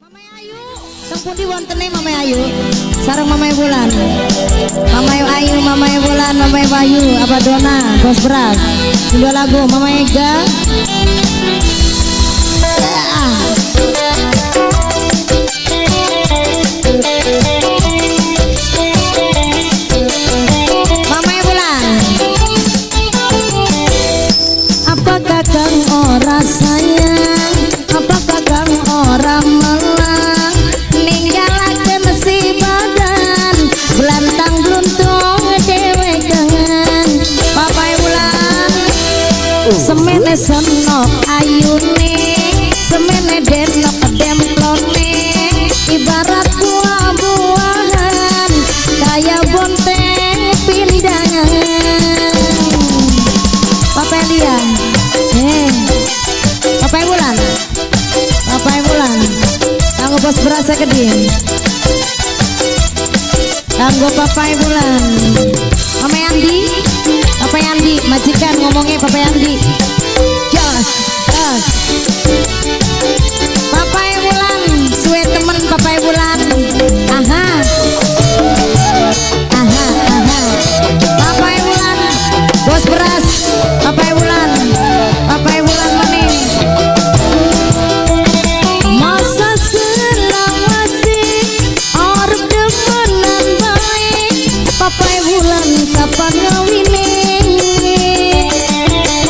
Mama Ayu, teng pundi wontene Mama Ayu? Sareng Mama Bulan. Mama Ayu, Mama Bulan, Mama Bayu, Abadona, Bos Beras. Dua lagu Mama Ega. Mama Bulan. Apakah kang ora sayang? Apakah kang ora melang? Ninggalakeun si badan belantang bluntung dewe kangen. Papai Bulan semene senok ayune, semene denok demplone, ibarat buah-buahan kaya bonteng pindangan. Papai Lian, Papai Bulan, Papai Bulan, kanggo Bos Beras Keding, kanggo Papai Bulan, Mama Yandi, Papai Yandi, majikan ngomongnya Papai Yandi, jos, jos, Papai Bulan, suwe temen Papai Bulan, aha, aha, aha, Papai Bulan, Bos Beras, Papai Bulan, Papai Bulan maning. Masa selawasi arep demenan baik, Papai Bulan kapan ngawine?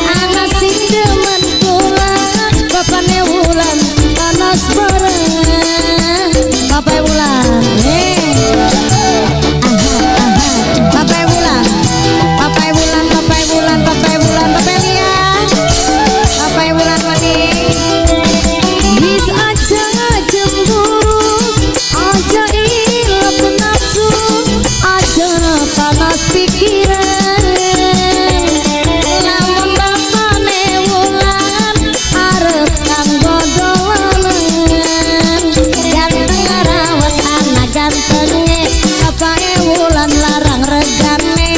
Anak sing demen kula, bapane Bulan panas bareng. Papai Bulan, Papai Bulan, Papai Bulan, Papai Bulan, Papai Bulan, Papai Lian, Papai Bulan maning. Bis aja cemburu, aja ilap nafsu, aja panas pikiran. Lamun bapane Bulan arep kanggo dolanan, ganteng rawat anak gantenge, Papai Bulan larang regane,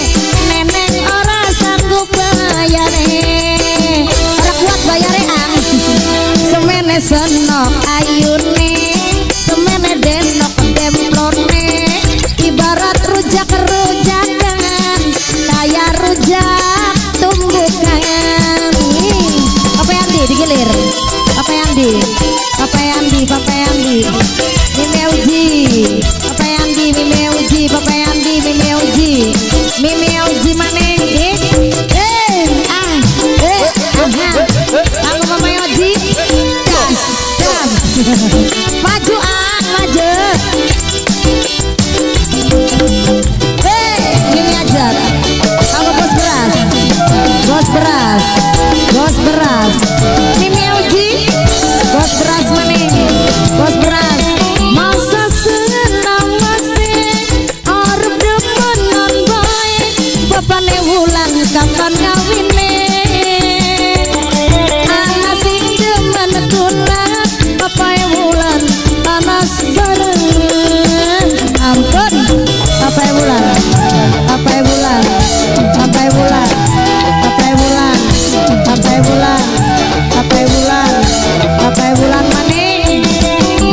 neneng ora sanggup bayare, ora kuat bayare ang. Semene senok ayune, semene denok demplone, ibarat rujak-rujakan kaya rujak tumbukan. Papai Andi digilir, Papai Andi, Papai Andi, Papai Andi, Mime Uji, Papai Andi, Mime Uji, Papai Andi, Mime Uji, Mime Uji maning. Kanggo Mama Uji, das, das, maju ang, maju. Ini aja, kanggo Bos Beras, Bos Beras, Bos Beras, Mime Uji, Bos Beras maning, Bos Beras. Masa selawase arep demenan baik, bapane Wulan kapan ngawine? Anak sing demen kula, Papai Wulan panas bareng. Ampun, Papai Wulan, Papai Wulan, Papai Wulan, Papai Wulan, Papai Wulan, Papai Wulan, Papai Wulan maning.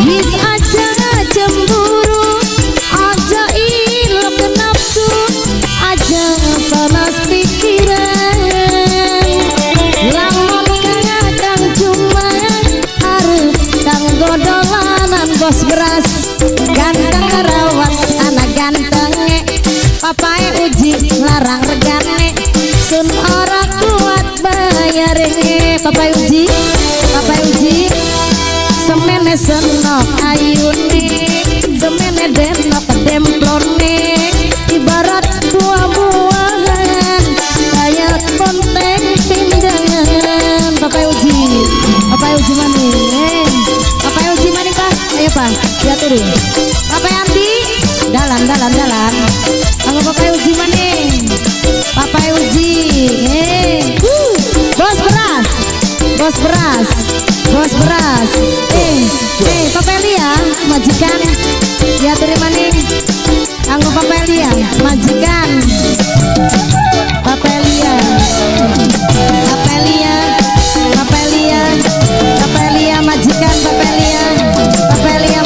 Wis aja cemburu, aja ilap nafsu, aja panas pikiran. Lamun kang cuma arep kanggo dolanan Bos Beras, ganteng rawat anak gantenge, Papai Uji larang regane, sun ora kuat bayare. Papai Uji, Papai Uji, semene senok ayune, semene denok demplone, ibarat buah-buahan kaya bonteng pindangan. Papai Uji, Papai Uji maning, Papai Uji maning Pak, ayo Pak, diaturin. Papai Andi, dalan, dalan, dalan. Kalau Papai Uji maning, Papai Uji, Bos Beras, Bos Beras, Bos Beras. Papai Lia, majikan, diaturin maning. Kanggo Papai Lia, majikan, Papai Lia, Papai Lia, Papai Lia, Papai Lia majikan, Papai Lia, Papai Lia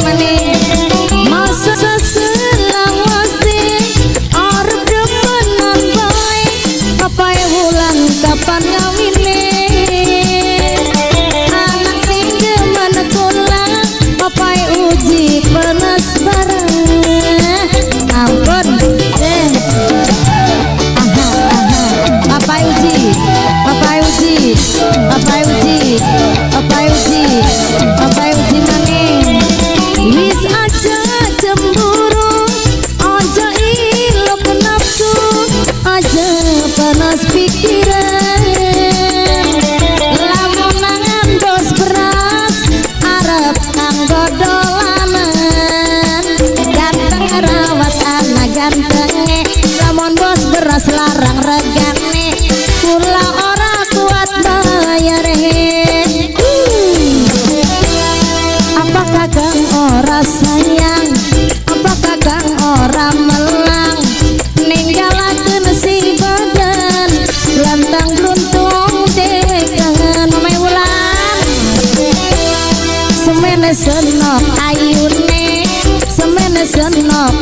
senok ayune semene senok